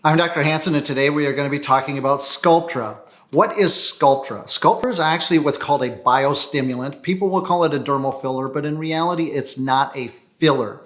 I'm Dr. Hansen, and today we are going to be talking about Sculptra. What is Sculptra? Sculptra is actually what's called a biostimulant. People will call it a dermal filler, but in reality, it's not a filler.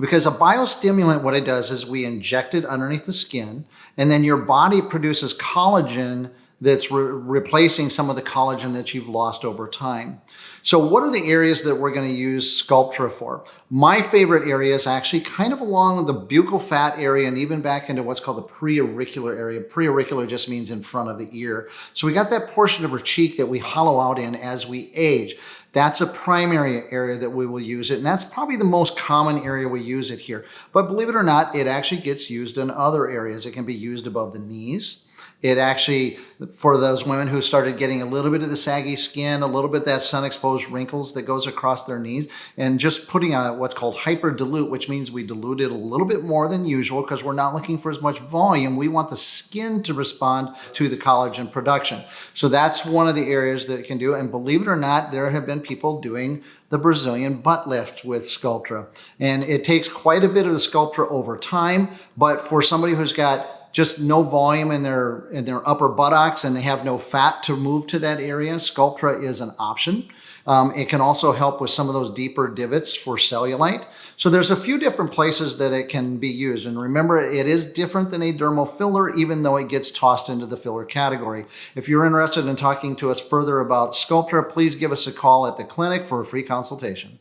Because a biostimulant, what it does is we inject it underneath the skin, and then your body produces collagen that's replacing some of the collagen that you've lost over time. So what are the areas that we're going to use Sculptra for? My favorite area is actually kind of along the buccal fat area and even back into what's called the preauricular area. Preauricular just means in front of the ear. So we got that portion of our cheek that we hollow out in as we age. That's a primary area that we will use it, and that's probably the most common area we use it here. But believe it or not, it actually gets used in other areas. It can be used above the knees. It actually, for those women who started getting a little bit of the saggy skin, a little bit of that sun-exposed wrinkles that goes across their knees, and just putting a what's called hyper-dilute, which means we dilute it a little bit more than usual because we're not looking for as much volume. We want the skin to respond to the collagen production. So that's one of the areas that it can do. And believe it or not, there have been people doing the Brazilian butt lift with Sculptra. And it takes quite a bit of the Sculptra over time, but for somebody who's got just no volume in their upper buttocks and they have no fat to move to that area, Sculptra is an option. It can also help with some of those deeper divots for cellulite. So there's a few different places that it can be used. And remember, it is different than a dermal filler, even though it gets tossed into the filler category. If you're interested in talking to us further about Sculptra, please give us a call at the clinic for a free consultation.